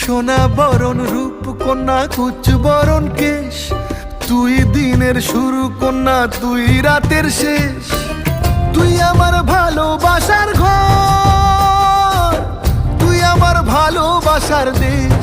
সোনা বরণ রূপ কন্যা কুচ বরণ কেশ, তুই দিনের শুরু কন্যা তুই রাতের শেষ। তুই আমার ভালোবাসার ঘর, তুই আমার ভালোবাসার দেশ।